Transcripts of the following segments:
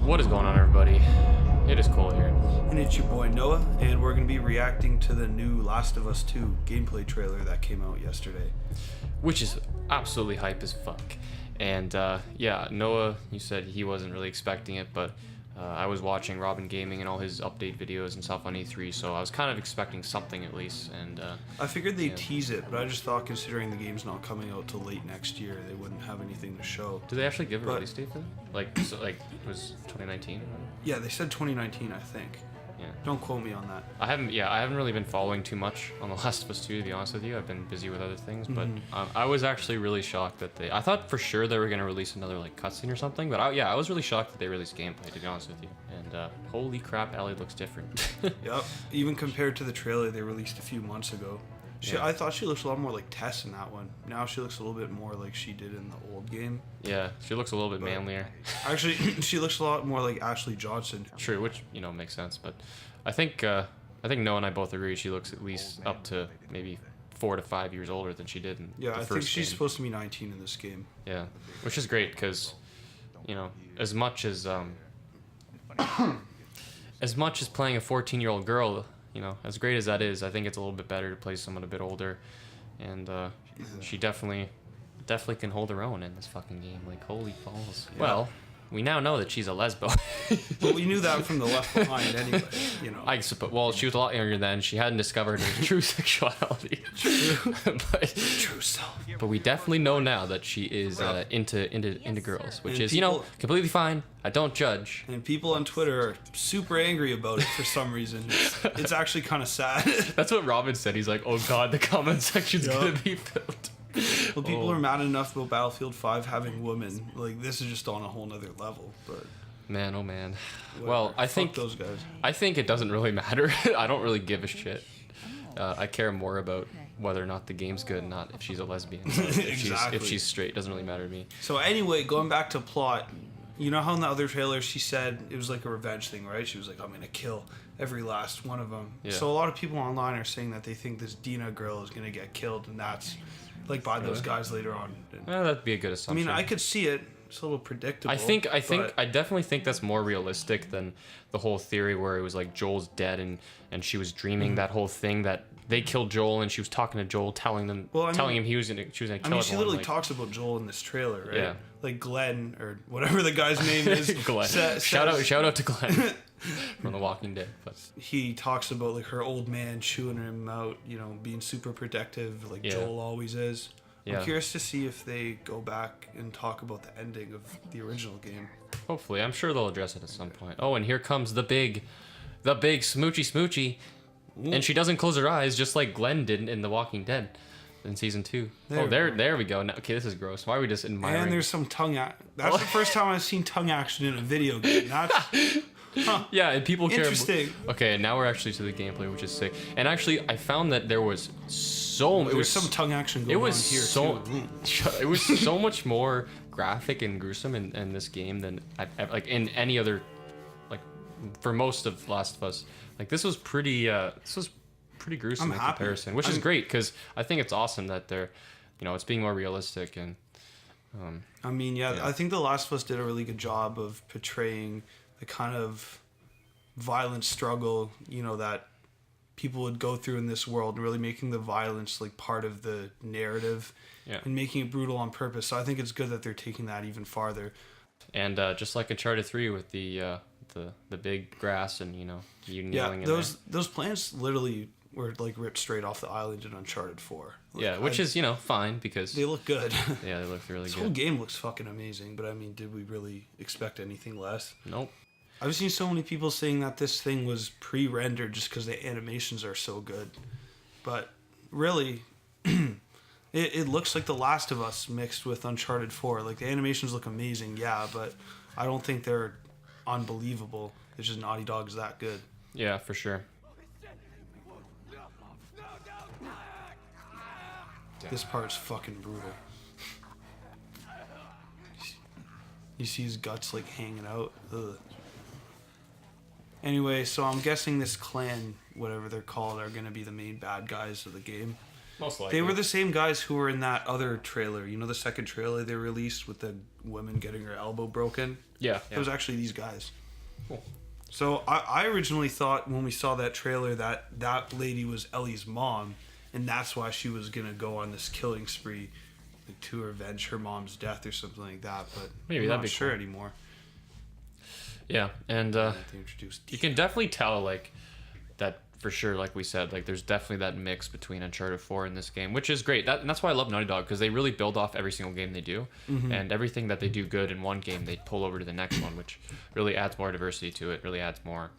What is going on, everybody? It is Cole here. And it's your boy Noah, and we're going to be reacting to the new Last of Us 2 gameplay trailer that came out yesterday. Which is absolutely hype as fuck. And yeah, Noah, you said he wasn't really expecting it, but I was watching Robin Gaming and all his update videos and stuff on E3, so I was kind of expecting something at least. And I figured they'd tease it, but I just thought considering the game's not coming out till late next year, they wouldn't have anything to show. do they actually give a release date for that? Like, it was 2019? Yeah, they said 2019, I think. Yeah. Don't quote me on that. I haven't really been following too much on The Last of Us 2, to be honest with you. I've been busy with other things, but I was actually really shocked that I thought for sure they were going to release another like cutscene or something, but I was really shocked that they released gameplay, to be honest with you. And holy crap, Ellie looks different. Yep, even compared to the trailer they released a few months ago. Yeah. I thought she looks a lot more like Tess in that one. Now she looks a little bit more like she did in the old game. Yeah, she looks a little bit manlier. Actually, she looks a lot more like Ashley Johnson. True, which makes sense, but I think Noah and I both agree she looks at least up to maybe 4 to 5 years older than she did in Yeah, the I first think she's game. supposed to be 19 in this game. Yeah, which is great because, as much as playing a 14-year-old girl, as great as that is, I think it's a little bit better to play someone a bit older, and she definitely can hold her own in this fucking game. Like, holy balls. Yeah. Well, we now know that she's a lesbo. But we knew that from the Left Behind anyway, I suppose. Well, she was a lot younger then. She hadn't discovered her true sexuality. True. but True self. But we definitely know now that she is into girls, which And is people- completely fine. I don't judge. And people on Twitter are super angry about it for some reason. It's actually kind of sad. That's what Robin said. He's like, "Oh God, the comment section's Yup. gonna be filled." Well, people are mad enough about Battlefield 5 having women. Like, this is just on a whole nother level. But Man, oh man. whatever. Well, I Fuck think those guys. I think it doesn't really matter. I don't really give a shit. I care more about whether or not the game's good, not if she's a lesbian. Exactly. If she's straight, it doesn't really matter to me. So anyway, going back to plot, you know how in the other trailer she said it was like a revenge thing, right? She was like, I'm going to kill every last one of them. Yeah. So a lot of people online are saying that they think this Dina girl is going to get killed, and that's like by those guys later on. Well, that'd be a good I assumption. mean, I could see it. It's a little predictable. I definitely think that's more realistic than the whole theory where it was like Joel's dead and she was dreaming that whole thing that they killed Joel and she was talking to Joel, telling him she was gonna kill she everyone. literally like, talks about Joel in this trailer, right? Yeah. Like Glenn or whatever the guy's name is. Glenn. Shout out to Glenn from The Walking Dead. But He talks about like her old man chewing him out, being super protective, like Yeah. Joel always is. Yeah. I'm curious to see if they go back and talk about the ending of the original game. hopefully, I'm sure they'll address it at some point. Oh, and here comes the big smoochy, and she doesn't close her eyes just like Glenn did in The Walking Dead in season 2. There we go. Now, okay, this is gross. Why are we just admiring? And there's some That's the first time I've seen tongue action in a video game. That's Yeah, and people care. Interesting. Okay, now we're actually to the gameplay, which is sick. And actually, I found that there was there's some tongue action going on here too. It was so much more graphic and gruesome in this game than I've ever, like in any other, like for most of Last of Us. Like this was pretty gruesome I'm in happy. comparison, which is great because I think it's awesome that they're, it's being more realistic and. I mean, yeah, I think The Last of Us did a really good job of portraying the kind of violent struggle, that people would go through in this world, and really making the violence like part of the narrative and making it brutal on purpose. So I think it's good that they're taking that even farther. And just like Uncharted 3 with the big grass and you kneeling in Those plants literally were like ripped straight off the island in Uncharted 4. Like, which is fine because they look good. yeah, they look really This good. whole game looks fucking amazing, but I mean, did we really expect anything less? Nope. I've seen so many people saying that this thing was pre-rendered just because the animations are so good. But really, it looks like The Last of Us mixed with Uncharted 4. Like, the animations look amazing, yeah, but I don't think they're unbelievable. It's just Naughty Dog's that good. Yeah, for sure. This part's fucking brutal. You see his guts, like, hanging out. Ugh. Anyway, so I'm guessing this clan, whatever they're called, are going to be the main bad guys of the game. Most likely. They were the same guys who were in that other trailer. You know, the second trailer they released with the woman getting her elbow broken? Yeah. It was actually these guys. Cool. So I originally thought when we saw that trailer that lady was Ellie's mom, and that's why she was going to go on this killing spree like, to avenge her mom's death or something like that. But Maybe I'm that'd not be sure cool. anymore. Yeah, and They introduced you can definitely tell like that for sure. Like we said, like there's definitely that mix between Uncharted 4 and this game, which is great. And that's why I love Naughty Dog, because they really build off every single game they do, and everything that they do good in one game, they pull over to the next one, which really adds more diversity to it. Really adds more,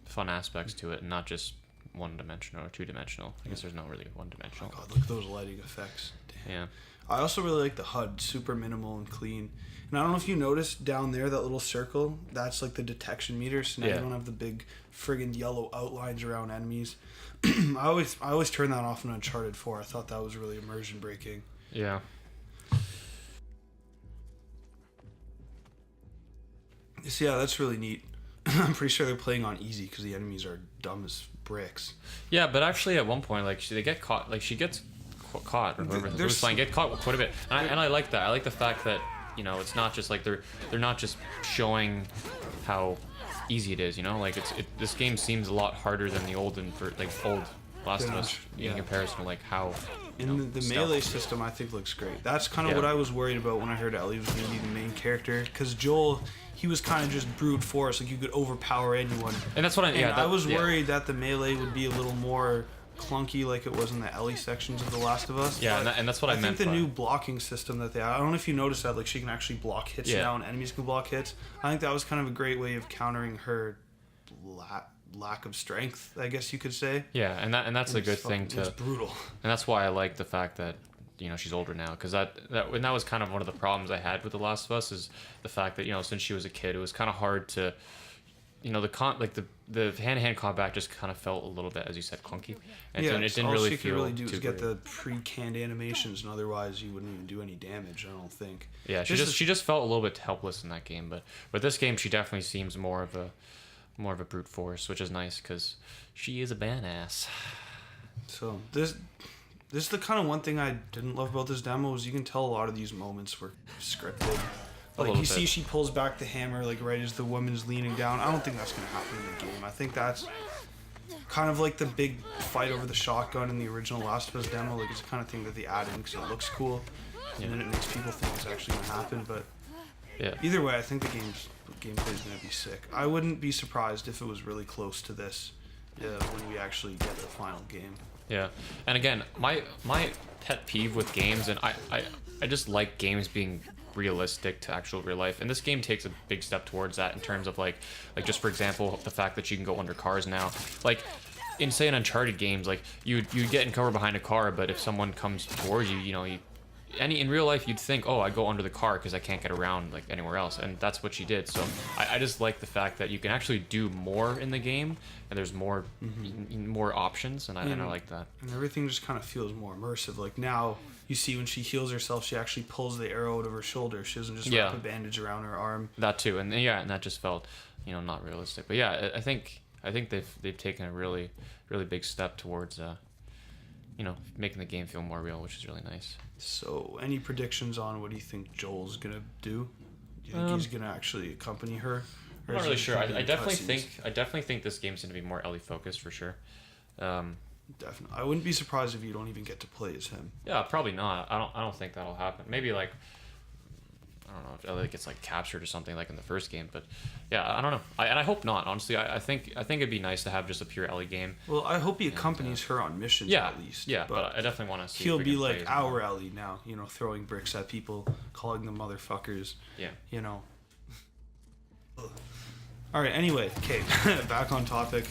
fun aspects to it, and not just one-dimensional or two-dimensional. I guess there's not really one-dimensional. God, look at those lighting effects. Damn. Yeah. I also really like the HUD, super minimal and clean. And I don't know if you noticed down there, that little circle, that's like the detection meter, so now you don't have the big friggin' yellow outlines around enemies. I always turn that off in Uncharted 4. I thought that was really immersion breaking. Yeah. So yeah, that's really neat. I'm pretty sure they're playing on easy because the enemies are dumb as bricks. Yeah, but actually at one point, like, they get caught, like, she gets caught, or whoever was playing, get caught quite a bit. And I like that. I like the fact that, it's not just like they're not just showing how easy it is, like this game seems a lot harder than the old Last of Us in comparison to like how and the melee system I think looks great. That's kind of what I was worried about when I heard Ellie was going to be the main character, because Joel, he was kind of just brute force, like you could overpower anyone. And that's what I was worried that the melee would be a little more clunky like it was in the Ellie sections of The Last of Us. Yeah, and that's what I meant. I think the new blocking system that they have, I don't know if you noticed that, like she can actually block hits now and enemies can block hits. I think that was kind of a great way of countering her lack of strength, I guess you could say. Yeah, and that's a good thing to. It's brutal. And that's why I like the fact that she's older now, because that was kind of one of the problems I had with The Last of Us, is the fact that since she was a kid, it was kind of hard to. The hand-to-hand combat just kind of felt a little bit, as you said, clunky, and it didn't really feel. All she could really do is get the pre-canned animations, and otherwise you wouldn't even do any damage. I don't think. Yeah, she just felt a little bit helpless in that game, but this game she definitely seems more of a brute force, which is nice because she is a badass. So this is the kind of one thing I didn't love about this demo, is you can tell a lot of these moments were scripted. Like you see she pulls back the hammer like right as the woman's leaning down. I don't think that's going to happen in the game. I think that's kind of like the big fight over the shotgun in the original Last of Us demo. Like it's the kind of thing that they add in because it looks cool, and then it makes people think it's actually going to happen. But either way, I think the gameplay is going to be sick. I wouldn't be surprised if it was really close to this when we actually get the final game. Yeah, and again, my pet peeve with games, and I just like games being realistic to actual real life, and this game takes a big step towards that in terms of like just for example the fact that you can go under cars now. Like in say an Uncharted games, like you get in cover behind a car, but if someone comes towards you, in real life you'd think, oh, I go under the car because I can't get around like anywhere else, and that's what she did. So I just like the fact that you can actually do more in the game, and there's more options, and I like that. And everything just kind of feels more immersive. Like now you see when she heals herself, she actually pulls the arrow out of her shoulder. She doesn't just wrap a bandage around her arm. That too, and that just felt not realistic. But yeah, I think they've taken a really really big step towards making the game feel more real, which is really nice. So, any predictions on what do you think Joel's gonna do? Do you think he's gonna actually accompany her? I'm not really sure. I definitely think this game's gonna be more Ellie focused for sure. Definitely, I wouldn't be surprised if you don't even get to play as him. Yeah, probably not. I don't think that'll happen. Maybe like I don't know if Ellie gets like captured or something like in the first game, but yeah, I don't know. And I hope not. Honestly, I think it'd be nice to have just a pure Ellie game. Well, I hope he accompanies her on missions at least. Yeah, but I definitely want to see. He'll be like our Ellie now, throwing bricks at people, calling them motherfuckers. Yeah. All right. Anyway, okay, back on topic.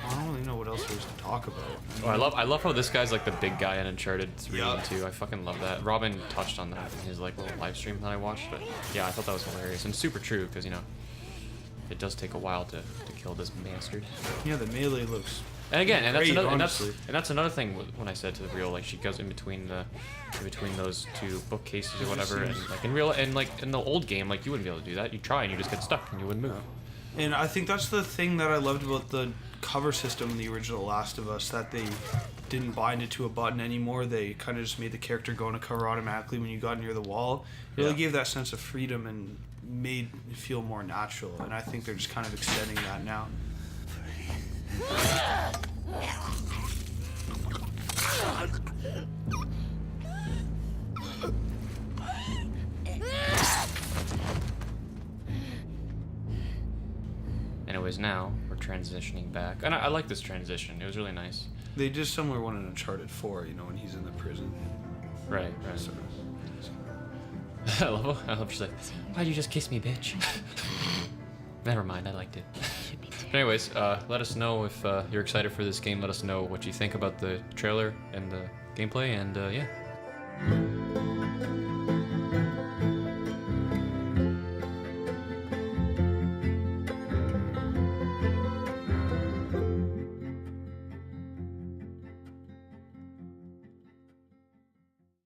I don't really know what else there is to talk about. I love how this guy's like the big guy in Uncharted 3 and 2. I fucking love that. Robin touched on that in his like little live stream that I watched, but yeah, I thought that was hilarious and super true because it does take a while to kill this bastard. Yeah, the melee looks. And again, honestly. that's another thing when I said to the real, like she goes in between those two bookcases or whatever, and like in the old game, like you wouldn't be able to do that. You try and you just get stuck and you wouldn't move. And I think that's the thing that I loved about the cover system in the original Last of Us that they didn't bind it to a button anymore. They kind of just made the character go into cover automatically when you got near the wall. It really gave that sense of freedom and made it feel more natural. And I think they're just kind of extending that now. Anyways, now we're transitioning back. And I like this transition. It was really nice. They did similar one in Uncharted 4, you know, when he's in the prison. Right. Sort of. I love she's like, why'd you just kiss me, bitch? Never mind, I liked it. But anyways, let us know if you're excited for this game. Let us know what you think about the trailer and the gameplay, and yeah.